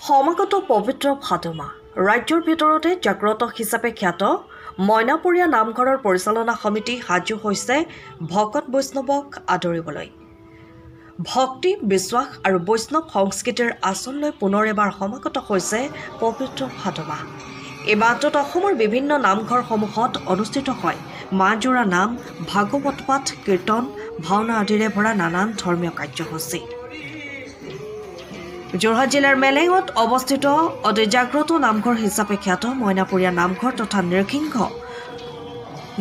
সমাগত পবিত্ৰ ভাদমাহ ৰাজ্যৰ ভিতৰতে জাগ্ৰত হিচাপে খ্যাত মইনাপুৰীয়া নামঘৰৰ পৰিচালনা সমিতি সাজু হৈছে ভকত বৈষ্ণৱক আদৰিবলৈ। ভক্তি, বিশ্বাস আৰু বৈষ্ণৱ সংস্কৃতিৰ আচললৈ পুনৰ এবাৰ সমাগত হৈছে পবিত্ৰ ভাদমাহ। এই মাহটোত অসমৰ বিভিন্ন নামঘৰসমূহত অনুষ্ঠিত হয় মাহজোৰা নাম, ভাগৱত পাঠ, কীৰ্তন, ভাওনা আদিৰে ভৰা নানান ধৰ্মীয় কাৰ্যসূচী। যোৰহাট জিলাৰ মেলেঙত অৱস্থিত অতি জাগ্ৰত নামঘৰ হিচাপে খ্যাত মইনাপুৰীয়া নামঘৰ তথা নৃসিংহ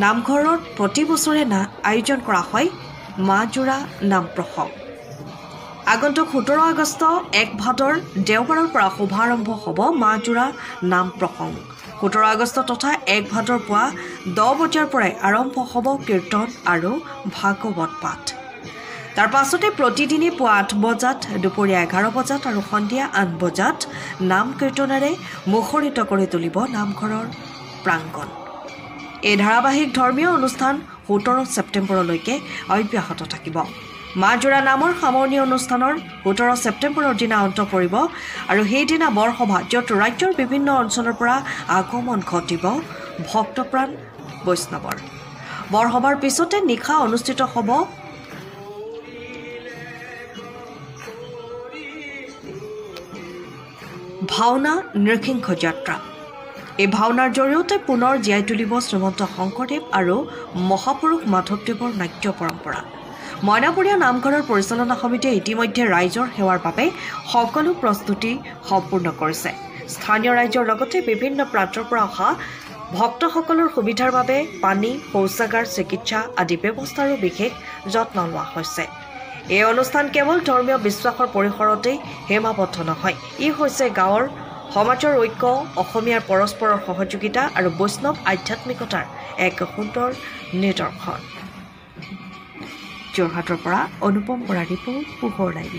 নামঘৰত প্ৰতি বছৰে আয়োজন কৰা হয় মাহজোৰা নাম প্ৰসংগ। আগন্তুক 17 আগষ্ট 1 ভাদৰ দেওবাৰৰ পৰা শুভাৰম্ভ হ'ব মাহজোৰা নাম প্ৰসংগ। 17 আগষ্ট তথা 1 ভাদৰ পুৱা 10 বজাৰ পৰাই আৰম্ভ হ'ব কীৰ্তন আৰু ভাগৱত পাঠ। তাৰ পাছতে প্ৰতিদিনে পুৱা 8 বজাত, দুপৰীয়া 11 বজাত আৰু সন্ধিয়া 8 বজাত নাম কীৰ্তনেৰে মুখৰিত কৰি তুলিব নামঘৰৰ প্ৰাংগণ। এই ধাৰাবাহিক ধৰ্মীয় অনুষ্ঠান 17 ছেপ্টেম্বৰলৈকে অব্যাহত থাকিব। মাহজোৰা নামৰ সামৰণি অনুষ্ঠানৰ 17 ছেপ্টেম্বৰৰ দিনা অন্ত পৰিব আৰু সেইদিনা বৰসভা, য'ত ৰাজ্যৰ বিভিন্ন অঞ্চলৰ পৰা আগমন ঘটিব ভক্তপ্ৰাণ বৈষ্ণৱৰ। বৰসভাৰ পিছতে নিশা অনুষ্ঠিত হ'ব ভাওনা নৃসিংহ যাত্ৰা। এই ভাওনাৰ জৰিয়তে পুনৰ জীয়াই তুলিব শ্ৰীমন্ত শংকৰদেৱ আৰু মহাপুৰুষ মাধৱদেৱৰ নাট্য পৰম্পৰা। মইনাপুৰীয়া নামঘৰৰ পৰিচালনা সমিতিয়ে ইতিমধ্যে ৰাইজৰ সেৱাৰ বাবে সকলো প্ৰস্তুতি সম্পূৰ্ণ কৰিছে। স্থানীয় ৰাইজৰ লগতে বিভিন্ন প্ৰান্তৰ পৰা অহা ভক্তসকলৰ সুবিধাৰ বাবে পানী, শৌচাগাৰ, চিকিৎসা আদি ব্যৱস্থাৰো বিশেষ যত্ন লোৱা হৈছে। এই অনুষ্ঠান কেৱল ধৰ্মীয় বিশ্বাসৰ পৰিসৰতেই সীমাবদ্ধ নহয়, ই হৈছে গাঁৱৰ সমাজৰ ঐক্য, অসমীয়াৰ পৰস্পৰৰ সহযোগিতা আৰু বৈষ্ণৱ আধ্যাত্মিকতাৰ এক সুন্দৰ নিদৰ্শন। যোৰহাটৰ পৰা অনুপম বৰা ৰিপৰ্ট, পোহৰ লাইভ।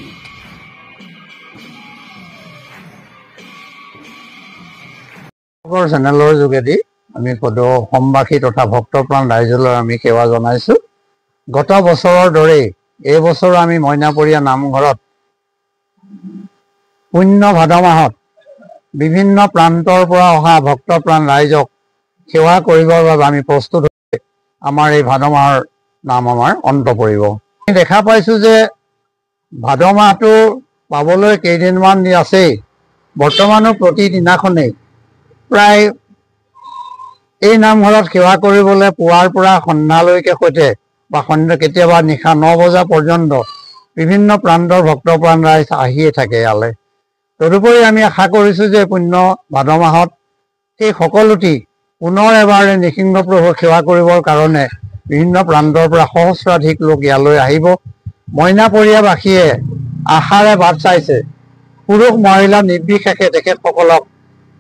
চেনেলৰ যোগেদি আমি অসমবাসী তথা ভক্তপ্ৰাণ ৰাইজলৈ আমি সেৱা জনাইছোঁ। গত বছৰৰ দৰেই এই বছৰ আমি মইনাপুৰীয়া নামঘৰত পুণ্য ভাদ মাহত বিভিন্ন প্ৰান্তৰ পৰা অহা ভক্তপ্ৰাণ ৰাইজক সেৱা কৰিবৰ বাবে আমি প্ৰস্তুত হৈ আমাৰ এই ভাদ মাহৰ নাম আমাৰ অন্ত পৰিব। আমি দেখা পাইছোঁ যে ভাদ মাহটো পাবলৈ কেইদিনমান আছেই। বৰ্তমানো প্ৰতিদিনাখনেই প্ৰায় এই নামঘৰত সেৱা কৰিবলৈ পুৱাৰ পৰা সন্ধ্যালৈকে সৈতে বা কেতিয়াবা নিশা 9 বজা পৰ্যন্ত বিভিন্ন প্ৰান্তৰ ভক্তপ্ৰাণ ৰাইজ আহিয়ে থাকে ইয়ালৈ। তদুপৰি আমি আশা কৰিছোঁ যে পুণ্য ভাদ মাহত সেই সকলোটি পুনৰ এবাৰ নৃসিংহ প্ৰভুক সেৱা কৰিবৰ কাৰণে বিভিন্ন প্ৰান্তৰ পৰা সহস্ৰাধিক লোক ইয়ালৈ আহিব। মইনাপৰীয়াবাসীয়ে আশাৰে বাট চাইছে। পুৰুষ মহিলা নিৰ্বিশেষে তেখেতসকলক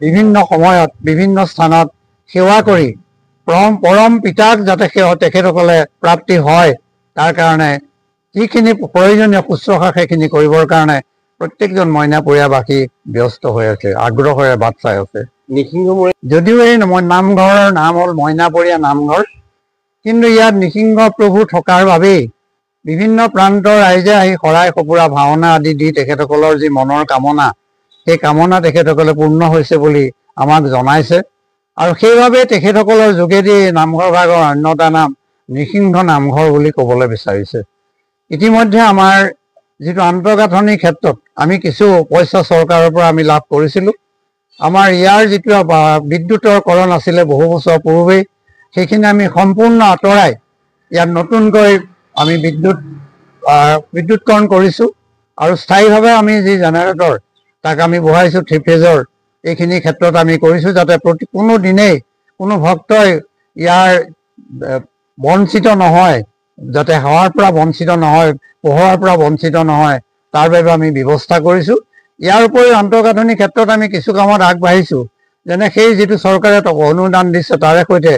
বিভিন্ন সময়ত বিভিন্ন স্থানত সেৱা কৰি পৰম পিতাক যাতে তেখেতসকলে প্ৰাপ্তি হয়, তাৰ কাৰণে যিখিনি প্ৰয়োজনীয় শুশ্ৰূষা সেইখিনি কৰিবৰ কাৰণে প্ৰত্যেকজন মইনাপৰীয়াবাসী ব্যস্ত হৈ আছে, আগ্ৰহেৰে বাট চাই আছে। যদিও এই নামঘৰৰ নাম হ'ল মইনাপৰীয়া নামঘৰ, কিন্তু ইয়াত নৃসিংহ প্ৰভু থকাৰ বাবেই বিভিন্ন প্ৰান্তৰ ৰাইজে আহি শৰাই সঁফুৰা, ভাওনা আদি দি তেখেতসকলৰ যি মনৰ কামনা, সেই কামনা তেখেতসকলে পূৰ্ণ হৈছে বুলি আমাক জনাইছে। আৰু সেইবাবে তেখেতসকলৰ যোগেদি নামঘৰ ভাগৰ অন্য এটা নাম নৃসিংহ নামঘৰ বুলি ক'বলৈ বিচাৰিছে। ইতিমধ্যে আমাৰ যিটো আন্তঃগাঁথনিৰ ক্ষেত্ৰত আমি কিছু পইচা চৰকাৰৰ পৰা আমি লাভ কৰিছিলোঁ। আমাৰ ইয়াৰ যিটো বিদ্যুতৰকৰণ আছিলে বহু বছৰ পূৰ্বেই, সেইখিনি আমি সম্পূৰ্ণ আঁতৰাই ইয়াত নতুনকৈ আমি বিদ্যুৎকৰণ কৰিছোঁ। আৰু স্থায়ীভাৱে আমি যি জেনেৰেটৰ তাক আমি বহাইছোঁ 3 ফেজৰ, এইখিনি ক্ষেত্ৰত আমি কৰিছোঁ যাতে কোনো দিনেই কোনো ভক্তই ইয়াৰ বঞ্চিত নহয়, যাতে সেৱাৰ পৰা বঞ্চিত নহয়, পোহৰৰ পৰা বঞ্চিত নহয়, তাৰ বাবে আমি ব্যৱস্থা কৰিছোঁ। ইয়াৰ উপৰিও আন্তঃগাঁথনিৰ ক্ষেত্ৰত আমি কিছু কামত আগবাঢ়িছোঁ। যেনে সেই যিটো চৰকাৰে অনুদান দিছে তাৰে সৈতে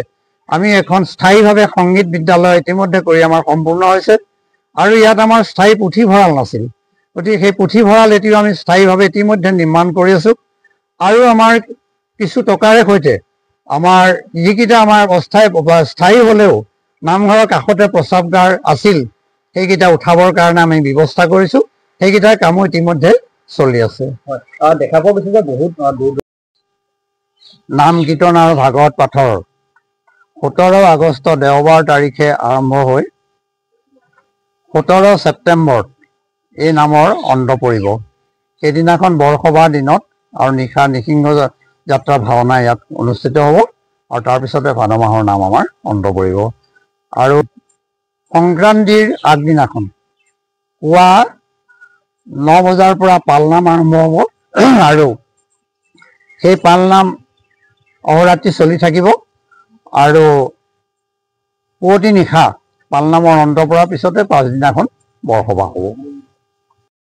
আমি এখন স্থায়ীভাৱে সংগীত বিদ্যালয় ইতিমধ্যে কৰি আমাৰ সম্পূৰ্ণ হৈছে। আৰু ইয়াত আমাৰ স্থায়ী পুথিভঁৰাল নাছিল, গতিকে সেই পুথিভঁৰাল এতিয়াও আমি স্থায়ীভাৱে ইতিমধ্যে নিৰ্মাণ কৰি আছোঁ। আৰু আমাৰ কিছু টকাৰে সৈতে আমাৰ যিকেইটা আমাৰ স্থায়ী হ'লেও নামঘৰৰ কাষতে প্ৰস্ৰাৱগাৰ আছিল, সেইকেইটা উঠাবৰ কাৰণে আমি ব্যৱস্থা কৰিছোঁ। সেইকেইটাৰ কামো ইতিমধ্যে চলি আছে। দেখা পোৱা গৈছে যে বহুত দূৰ নাম কীৰ্তন আৰু ভাগৱত পাঠৰ 17 আগষ্ট দেওবাৰ তাৰিখে আৰম্ভ হৈ 17 ছেপ্টেম্বৰত এই নামৰ অন্ত পৰিব। সেইদিনাখন বৰসভাৰ দিনত আৰু নিশা নিসিংহ যাত্ৰা ভাওনা ইয়াত অনুষ্ঠিত হ'ব আৰু তাৰপিছতে ভাদ মাহৰ নাম আমাৰ অন্ত পৰিব। আৰু সংক্ৰান্তিৰ আগদিনাখন পুৱা 9 বজাৰ পৰা পালনাম আৰম্ভ হ'ব আৰু সেই পালনাম অহৰাত্ৰি চলি থাকিব আৰু পুৱতি নিশা পালনামৰ অন্ত পৰাৰ পিছতে পাছদিনাখন বৰসভা হ'ব।